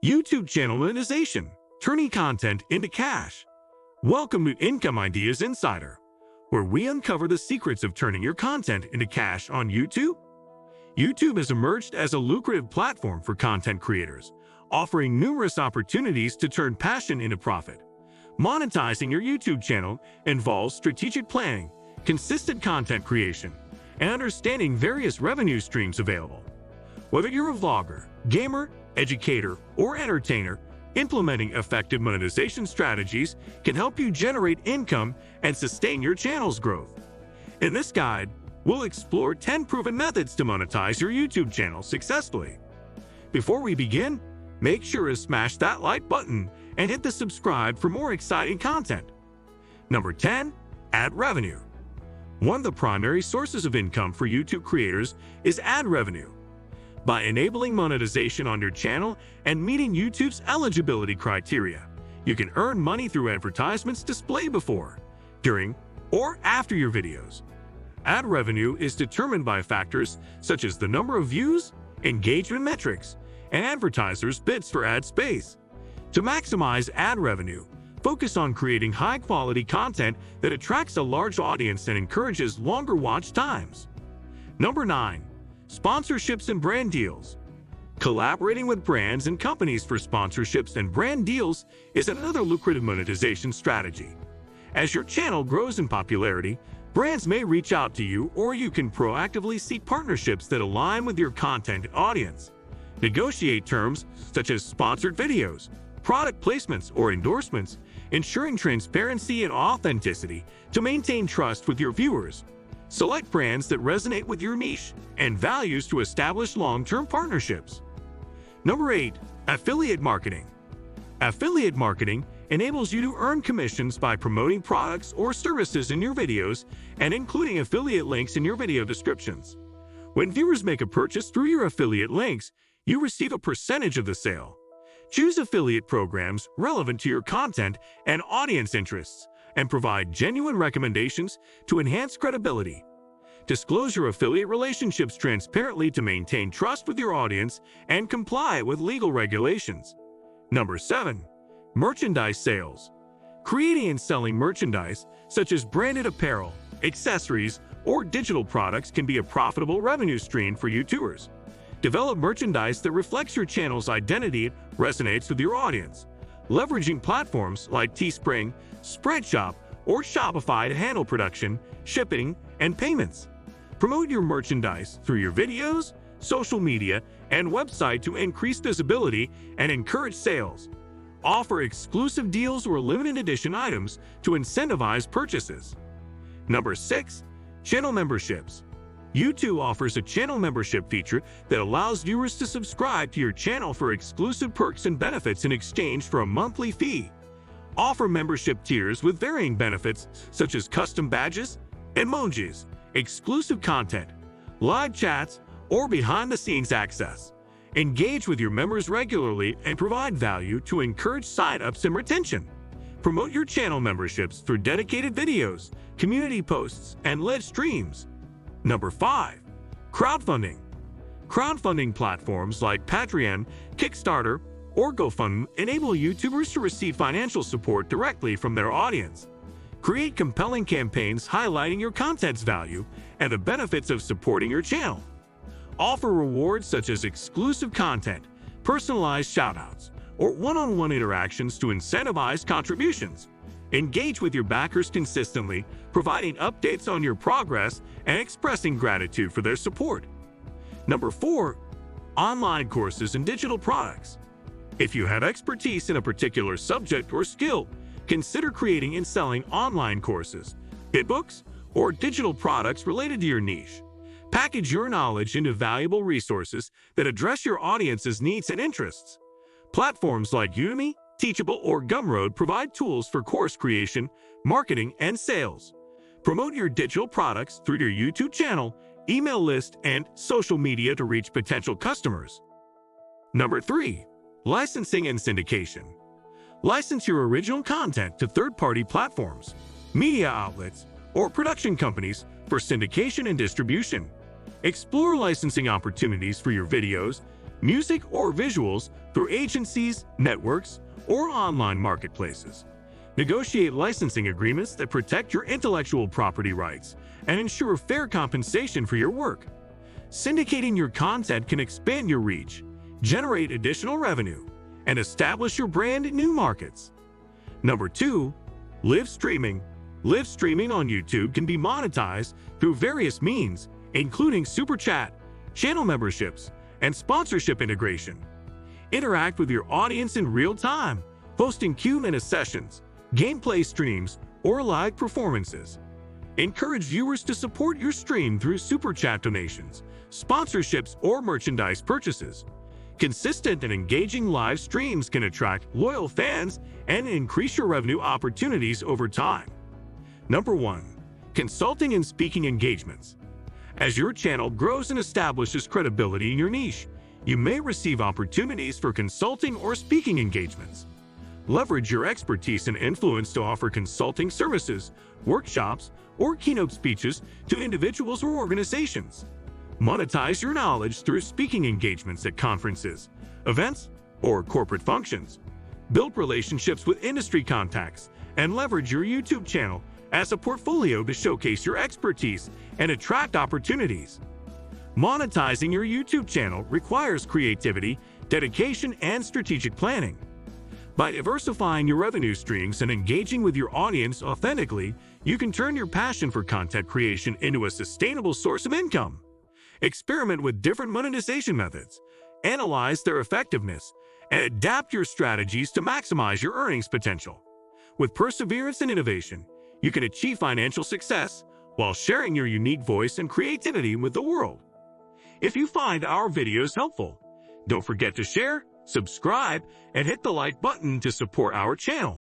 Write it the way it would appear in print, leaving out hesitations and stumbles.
YouTube channel monetization, turning content into cash. Welcome to Income Ideas Insider, where we uncover the secrets of turning your content into cash on YouTube. YouTube has emerged as a lucrative platform for content creators, offering numerous opportunities to turn passion into profit. Monetizing your YouTube channel involves strategic planning, consistent content creation, and understanding various revenue streams available. Whether you're a vlogger, gamer, educator, or entertainer, implementing effective monetization strategies can help you generate income and sustain your channel's growth. In this guide, we'll explore 10 proven methods to monetize your YouTube channel successfully. Before we begin, make sure to smash that like button and hit the subscribe for more exciting content. Number 10. Ad revenue. One of the primary sources of income for YouTube creators is ad revenue. By enabling monetization on your channel and meeting YouTube's eligibility criteria, you can earn money through advertisements displayed before, during, or after your videos. Ad revenue is determined by factors such as the number of views, engagement metrics, and advertisers' bids for ad space. To maximize ad revenue, focus on creating high-quality content that attracts a large audience and encourages longer watch times. Number 9. Sponsorships and brand deals. Collaborating with brands and companies for sponsorships and brand deals is another lucrative monetization strategy. As your channel grows in popularity, brands may reach out to you, or you can proactively seek partnerships that align with your content and audience. Negotiate terms such as sponsored videos, product placements, or endorsements, ensuring transparency and authenticity to maintain trust with your viewers. Select brands that resonate with your niche and values to establish long-term partnerships. Number 8. Affiliate marketing. Affiliate marketing enables you to earn commissions by promoting products or services in your videos and including affiliate links in your video descriptions. When viewers make a purchase through your affiliate links, you receive a percentage of the sale. Choose affiliate programs relevant to your content and audience interests, and provide genuine recommendations to enhance credibility. Disclose your affiliate relationships transparently to maintain trust with your audience and comply with legal regulations. Number 7. Merchandise sales. Creating and selling merchandise, such as branded apparel, accessories, or digital products, can be a profitable revenue stream for YouTubers. Develop merchandise that reflects your channel's identity and resonates with your audience, leveraging platforms like Teespring, Spreadshop, or Shopify to handle production, shipping, and payments. Promote your merchandise through your videos, social media, and website to increase visibility and encourage sales. Offer exclusive deals or limited edition items to incentivize purchases. Number 6. Channel memberships. YouTube offers a channel membership feature that allows viewers to subscribe to your channel for exclusive perks and benefits in exchange for a monthly fee. Offer membership tiers with varying benefits such as custom badges, emojis, exclusive content, live chats, or behind-the-scenes access. Engage with your members regularly and provide value to encourage sign-ups and retention. Promote your channel memberships through dedicated videos, community posts, and live streams. Number 5. Crowdfunding. Crowdfunding platforms like Patreon, Kickstarter, or GoFundMe enable YouTubers to receive financial support directly from their audience. Create compelling campaigns highlighting your content's value and the benefits of supporting your channel. Offer rewards such as exclusive content, personalized shoutouts, or one-on-one interactions to incentivize contributions. Engage with your backers consistently, providing updates on your progress and expressing gratitude for their support. Number 4. Online courses and digital products. If you have expertise in a particular subject or skill, consider creating and selling online courses, ebooks, or digital products related to your niche. Package your knowledge into valuable resources that address your audience's needs and interests. Platforms like Udemy, Teachable, or Gumroad provide tools for course creation, marketing, and sales. Promote your digital products through your YouTube channel, email list, and social media to reach potential customers. Number 3. Licensing and syndication. License your original content to third-party platforms, media outlets, or production companies for syndication and distribution. Explore licensing opportunities for your videos, music, or visuals through agencies, networks, or online marketplaces. Negotiate licensing agreements that protect your intellectual property rights and ensure fair compensation for your work. Syndicating your content can expand your reach, generate additional revenue, and establish your brand in new markets. Number 2. Live streaming. Live streaming on YouTube can be monetized through various means, including Super Chat, channel memberships, and sponsorship integration. Interact with your audience in real time, hosting Q&A sessions, gameplay streams, or live performances. Encourage viewers to support your stream through Super Chat donations, sponsorships, or merchandise purchases. Consistent and engaging live streams can attract loyal fans and increase your revenue opportunities over time. Number 1. Consulting and speaking engagements. As your channel grows and establishes credibility in your niche, you may receive opportunities for consulting or speaking engagements. Leverage your expertise and influence to offer consulting services, workshops, or keynote speeches to individuals or organizations. Monetize your knowledge through speaking engagements at conferences, events, or corporate functions. Build relationships with industry contacts and leverage your YouTube channel as a portfolio to showcase your expertise and attract opportunities. Monetizing your YouTube channel requires creativity, dedication, and strategic planning. By diversifying your revenue streams and engaging with your audience authentically, you can turn your passion for content creation into a sustainable source of income. Experiment with different monetization methods, analyze their effectiveness, and adapt your strategies to maximize your earnings potential. With perseverance and innovation, you can achieve financial success while sharing your unique voice and creativity with the world. If you find our videos helpful, don't forget to share, subscribe, and hit the like button to support our channel.